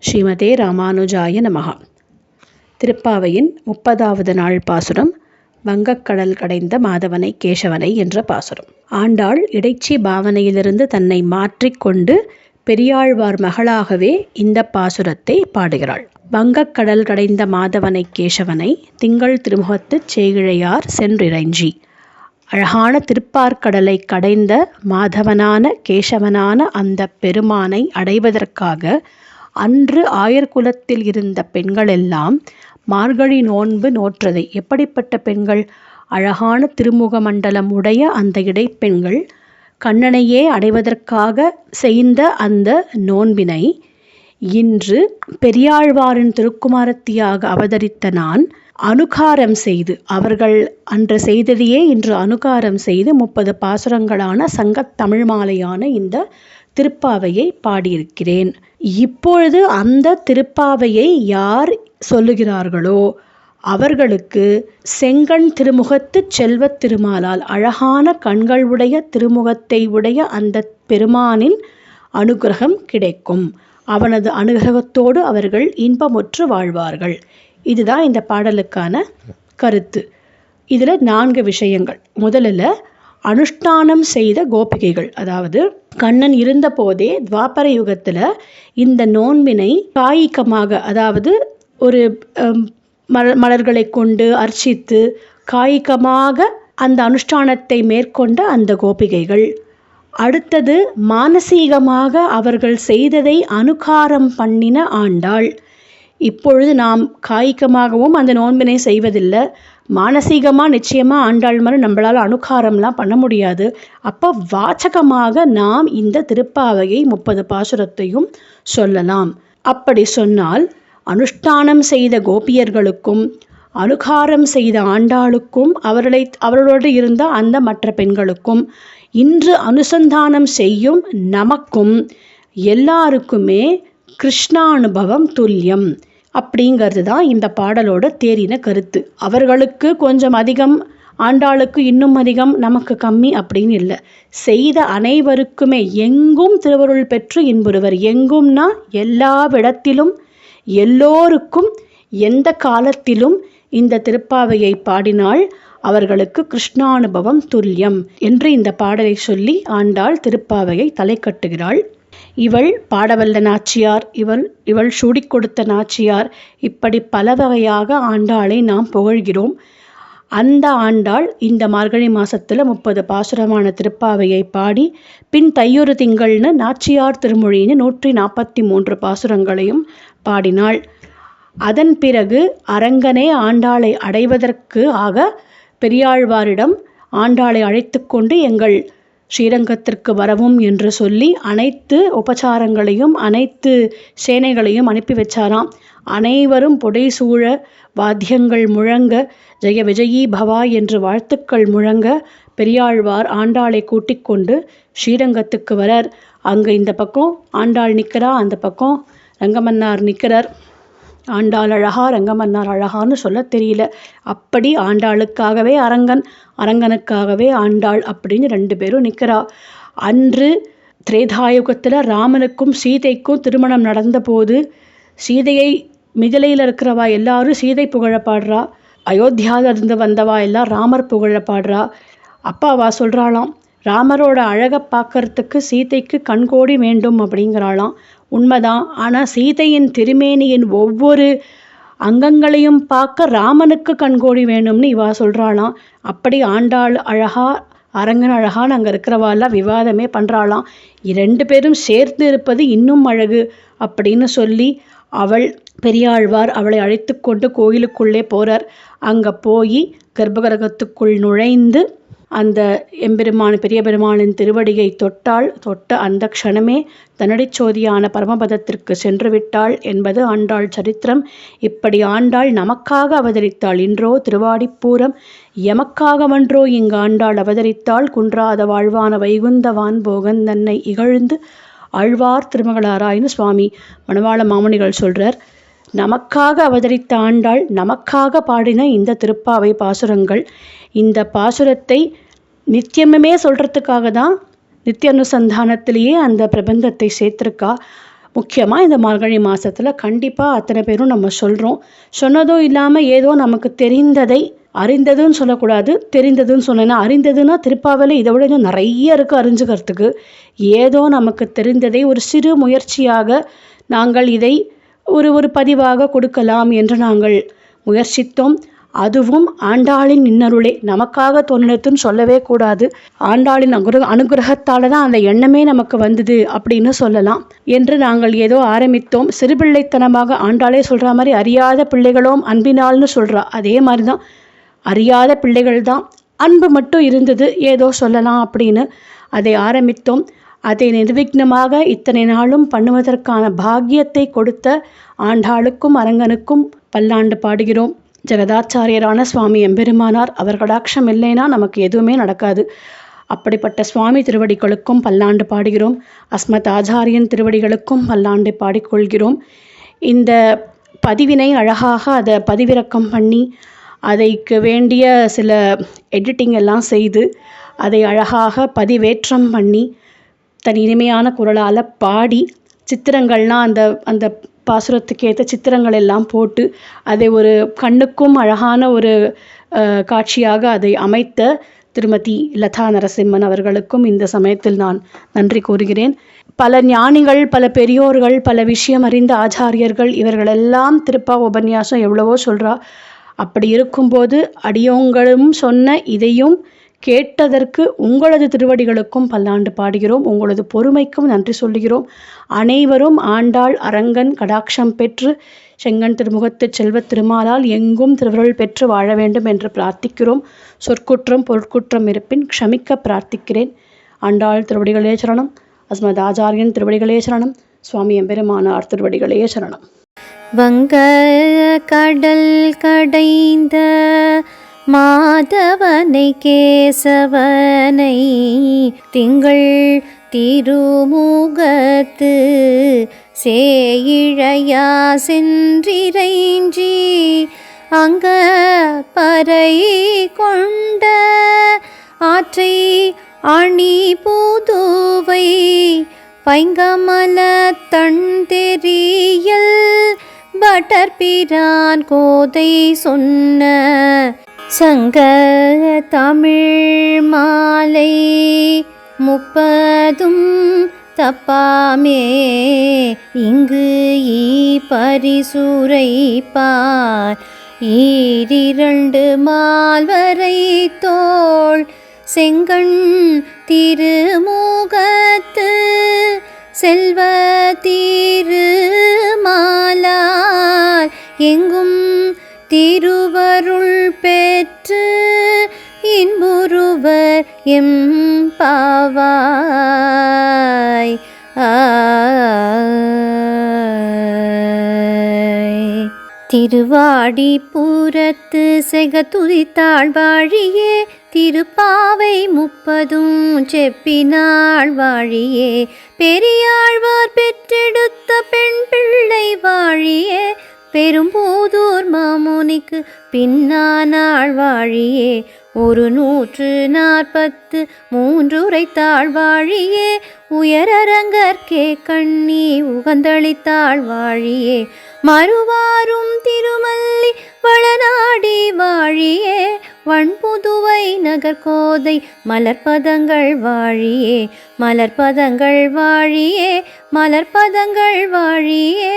ஸ்ரீமதே ராமானுஜாய நமஹ. திருப்பாவையின் 30வது நாள் பாசுரம் வங்கக்கடல் கடைந்த மாதவனை கேசவனை என்ற பாசுரம். ஆண்டாள் இடைச்சி பாவனையிலிருந்து தன்னை மாற்றிக்கொண்டு பெரியாழ்வார் மகளாகவே இந்த பாசுரத்தை பாடுகிறாள். வங்கக்கடல் கடைந்த மாதவனை கேசவனை திங்கள் திருமுகத்துச் சேகிழையார் சென்றிறைஞ்சி. அழகான திருப்பார்கடலை கடைந்த மாதவனான கேசவனான அந்த பெருமானை அடைவதற்காக அன்று ஆயர்குலத்தில் இருந்த பெண்களெல்லாம் மார்கழி நோன்பு நோற்றதை. எப்படிப்பட்ட பெண்கள்? அழகான திருமுக மண்டலம் உடைய அந்த இடைப்பெண்கள் கண்ணனையே அடைவதற்காக செய்த அந்த நோன்பினை இன்று பெரியாழ்வாரின் திருக்குமாரத்தியாக அவதரித்த நான் அனுகாரம் செய்து, அவர்கள் அன்று செய்ததையே இன்று அனுகாரம் செய்து 30 பாசுரங்களான சங்கத் தமிழ் மாலையான இந்த திருப்பாவையை பாடியிருக்கிறேன். இப்பொழுது அந்த திருப்பாவையை யார் சொல்லுகிறார்களோ அவர்களுக்கு செங்கண் திருமுகத்து செல்வத் திருமாலால், அழகான கண்கள் உடைய திருமுகத்தை உடைய அந்த பெருமானின் அனுகிரகம் கிடைக்கும். அவனது அனுகிரகத்தோடு அவர்கள் இன்பமுற்று வாழ்வார்கள். இதுதான் இந்த பாடலுக்கான கருத்து. இதில் 4 விஷயங்கள். முதலில் அனுஷ்டானம் செய்த கோபிகைகள், அதாவது கண்ணன் இருந்த போதே துவாபர யுகத்தில் இந்த நோன்பினை காய்கமாக, அதாவது ஒரு மலர்களை கொண்டு அர்ச்சித்து காய்கமாக அந்த அனுஷ்டானத்தை மேற்கொண்ட அந்த கோபிகைகள். அடுத்தது மானசீகமாக அவர்கள் செய்ததை அனுகாரம் பண்ணின ஆண்டாள். இப்பொழுது நாம் காய்கமாகவும் அந்த நோன்பினை செய்வதில்லை. மானசீகமாக நிச்சயமாக ஆண்டாள் மாதிரி நம்மளால் அனுகாரம்லாம் பண்ண முடியாது. அப்போ வாச்சகமாக நாம் இந்த திருப்பாவையை 30 பாசுரத்தையும் சொல்லலாம். அப்படி சொன்னால் அனுஷ்டானம் செய்த கோபியர்களுக்கும் அனுகாரம் செய்த ஆண்டாளுக்கும் அவர்களோடு இருந்த அந்த மற்ற பெண்களுக்கும் இன்று அனுசந்தானம் செய்யும் நமக்கும் எல்லாருக்குமே கிருஷ்ணானுபவம் துல்லியம் அப்படிங்கிறது தான் இந்த பாடலோட தேறின கருத்து. அவர்களுக்கு கொஞ்சம் அதிகம், ஆண்டாளுக்கு இன்னும் அதிகம், நமக்கு கம்மி அப்படின்னு இல்லை. செய்த அனைவருக்குமே எங்கும் திருவருள் பெற்று இன்புறுவர். எங்கும்னா எல்லாவிடத்திலும் எல்லோருக்கும் எந்த காலத்திலும் இந்த திருப்பாவையை பாடினால் அவர்களுக்கு கிருஷ்ணானுபவம் துல்லியம் என்று இந்த பாடலை சொல்லி ஆண்டாள் திருப்பாவையை தலை கட்டுகிறாள். இவள் பாடவல்ல நாச்சியார், இவள் சூடிக் கொடுத்த நாச்சியார், இப்படி பல வகையாக ஆண்டாளை நாம் புகழ்கிறோம். அந்த ஆண்டாள் இந்த மார்கழி மாசத்துல 30 பாசுரமான திருப்பாவையை பாடி பின் தையொரு திங்கள்னு நாச்சியார் திருமொழின்னு 143 பாசுரங்களையும் பாடினாள். அதன் பிறகு அரங்கனே ஆண்டாளை அடைவதற்கு ஆக பெரியாழ்வாரிடம் ஆண்டாளை அழைத்து கொண்டு எங்கள் ஸ்ரீரங்கத்திற்கு வரவும் என்று சொல்லி அனைத்து உபச்சாரங்களையும் அனைத்து சேனைகளையும் அனுப்பி வச்சாராம். அனைவரும் புடைசூழ வாத்தியங்கள் முழங்க ஜெய விஜயீ பவா என்று வாழ்த்துக்கள் முழங்க பெரியாழ்வார் ஆண்டாளை கூட்டிக் கொண்டு ஸ்ரீரங்கத்துக்கு வரார். அங்கே இந்த பக்கம் ஆண்டாள் நிற்கிறா, அந்த பக்கம் ரங்கமன்னார் நிற்கிறார். ஆண்டாள் அழகா ரங்கமன்னார் அழகான்னு சொல்ல தெரியல. அப்படி ஆண்டாளுக்காகவே அரங்கன், அரங்கனுக்காகவே ஆண்டாள் அப்படின்னு 2 பேரும் நிற்கிறா. அன்று திரேதாயுகத்தில் ராமனுக்கும் சீதைக்கும் திருமணம் நடந்த போது சீதையை மிதிலையில் இருக்கிறவா எல்லாரும் சீதை புகழ பாடுறா. அயோத்தியாவிலிருந்து வந்தவா எல்லாம் ராமர் புகழ பாடுறா. அப்பாவா சொல்கிறாளாம், ராமரோட அழகை பார்க்கறதுக்கு சீதைக்கு கண்கோடி வேண்டும் அப்படிங்கிறாளாம். உண்மைதான். ஆனால் சீதையின் திருமேனியின் ஒவ்வொரு அங்கங்களையும் பார்க்க ராமனுக்கு கண்கோடி வேணும்னு இவா சொல்கிறாளாம். அப்படி ஆண்டாள் அழகா அரங்கன் அழகான்னு அங்கே இருக்கிறவாலாம் விவாதமே பண்ணுறாளாம். 2 பேரும் சேர்ந்து இருப்பது இன்னும் அழகு அப்படின்னு சொல்லி பெரியாழ்வார் அவளை அழைத்து கொண்டு கோயிலுக்குள்ளே போகிறார். அங்கே போய் கர்ப்பகிரகத்துக்குள் நுழைந்து அந்த எம்பெருமான் பெரிய பெருமானின் திருவடியை தொட்ட அந்த க்ஷணமே தன்னடிச்சோதியான பரமபதத்திற்கு சென்று விட்டாள் என்பது ஆண்டாள் சரித்திரம். இப்படி ஆண்டாள் நமக்காக அவதரித்தாள். இன்றோ திருவாடிப்பூரம் எமக்காகவன்றோ இங்கு ஆண்டாள் அவதரித்தாள். குன்றாத வாழ்வான வைகுந்தவான் போகன் தன்னை இகழ்ந்து ஆழ்வார் திருமகளாராயின்னு சுவாமி மணவாள மாமுனிகள் சொல்றார். நமக்காக அவதரித்த ஆண்டாள் நமக்காக பாடின இந்த திருப்பாவை பாசுரங்கள். இந்த பாசுரத்தை நித்தியமே சொல்கிறதுக்காக தான் நித்திய அனுசந்தானத்திலேயே அந்த பிரபந்தத்தை சேர்த்திருக்கா. முக்கியமாக இந்த மார்கழி மாதத்தில் கண்டிப்பாக அத்தனை பேரும் நம்ம சொல்கிறோம். சொன்னதும் இல்லாமல் ஏதோ நமக்கு தெரிந்ததை, அறிந்ததுன்னு சொல்லக்கூடாது, தெரிந்ததுன்னு சொன்னேன்னா, அறிந்ததுன்னா திருப்பாவையில் இதை விட இன்னும் நிறைய இருக்குது அறிஞ்சுக்கிறதுக்கு. ஏதோ நமக்கு தெரிந்ததை ஒரு சிறு முயற்சியாக நாங்கள் இதை ஒரு பதிவாக கொடுக்கலாம் என்று நாங்கள் முயற்சித்தோம். அதுவும் ஆண்டாளின் இன்னருளே, நமக்காக தோன்றினதுன்னு சொல்லவே கூடாது. ஆண்டாளின் அனுகிரகத்தால் தான் அந்த எண்ணமே நமக்கு வந்தது அப்படின்னு சொல்லலாம் என்று நாங்கள் ஏதோ ஆரம்பித்தோம். சிறுபிள்ளைத்தனமாக ஆண்டாளே சொல்கிற மாதிரி அறியாத பிள்ளைகளோம் அன்பினால்னு சொல்கிறா. அதே மாதிரி தான், அறியாத பிள்ளைகள் தான், அன்பு மட்டும் இருந்தது ஏதோ சொல்லலாம் அப்படின்னு அதை ஆரம்பித்தோம். அதை நிர்விக்னமாக இத்தனை நாளும் பண்ணுவதற்கான பாக்கியத்தை கொடுத்த ஆண்டாளுக்கும் அரங்கனுக்கும் பல்லாண்டு பாடுகிறோம். ஜெகதாச்சாரியரான சுவாமி எம்பெருமானார் அவர் கடாட்சம் இல்லைன்னா நமக்கு எதுவுமே நடக்காது. அப்படிப்பட்ட சுவாமி திருவடிகளுக்கும் பல்லாண்டு பாடுகிறோம். அஸ்மத் ஆச்சாரியன் திருவடிகளுக்கும் பல்லாண்டு பாடிக்கொள்கிறோம். இந்த பதிவினை அழகாக அதை பதிவிறக்கம் பண்ணி அதைக்கு வேண்டிய சில எடிட்டிங் எல்லாம் செய்து அதை அழகாக பதிவேற்றம் பண்ணி தன் இனிமையான குரலால் பாடி சித்திரங்கள்லாம் அந்த அந்த பாசுரத்துக்கு ஏற்ற சித்திரங்கள் எல்லாம் போட்டு அதை ஒரு கண்ணுக்கும் அழகான ஒரு காட்சியாக அதை அமைத்த திருமதி லதா நரசிம்மன் அவர்களுக்கும் இந்த சமயத்தில் நான் நன்றி கூறுகிறேன். பல ஞானிகள், பல பெரியோர்கள், பல விஷயம் அறிந்த ஆச்சாரியர்கள் இவர்களெல்லாம் திருப்பா உபன்யாசம் எவ்வளவோ சொல்கிறா. அப்படி இருக்கும்போது அடியோங்களும் சொன்ன இதையும் கேட்டதற்கு உங்களது திருவடிகளுக்கும் பல்லாண்டு பாடுகிறோம். உங்களது பொறுமைக்கும் நன்றி சொல்லுகிறோம். அனைவரும் ஆண்டாள் அரங்கன் கடாட்சம் பெற்று செங்கன் திருமுகத்து செல்வத் திருமாலால் எங்கும் திருவருள் பெற்று வாழ வேண்டும் என்று பிரார்த்திக்கிறோம். சொற்குற்றம் பொருட்குற்றம் இருப்பின் க்ஷமிக்க பிரார்த்திக்கிறேன். ஆண்டாள் திருவடிகளே சரணம். அஸ்மத் ஆச்சாரியன் திருவடிகளே சரணம். சுவாமி எம்பெருமானார் திருவடிகளே சரணம். வங்க கடல் கடைந்த மாதவனை கேசவனை திங்கள் திருமுகத்து சேயிழையா சென்றிரைஞ்சி அங்க பறை கொண்ட ஆற்றை அணி புதுவை பைங்கமல தன் தெரியல் பட்டர்பிரான் கோதை சொன்ன சங்க தமிழ் மாலை 30 தப்பாமே இங்கு பரிசுரைப்பார் 2 மால்வரை தோள் செங்கண் திருமுகத்து செல்வ திருமாலால் எங்கும் திருவருள் பெற்று இன்புறுவர் எம்பாவாய். திருவாடிபுரத்து செகத்துதித்தாள் வாழியே திருப்பாவை 30 செப்பினாள் வாழியே பெரியாழ்வார் பெற்றெடுத்த பெண் பிள்ளை வாழியே பெரும்பூதூர் மாமுனிக்கு பின்னானாள் வாழியே 143 உரைத்தாள் வாழியே உயரரங்கற்கே கண்ணி உகந்தளித்தாள் வாழியே மறுவாரும் திருமல்லி வளநாடி வாழியே வண்புதுவை நகர்கோதை மலர்பதங்கள் வாழியே மலர்பதங்கள் வாழியே மலர்பதங்கள் வாழியே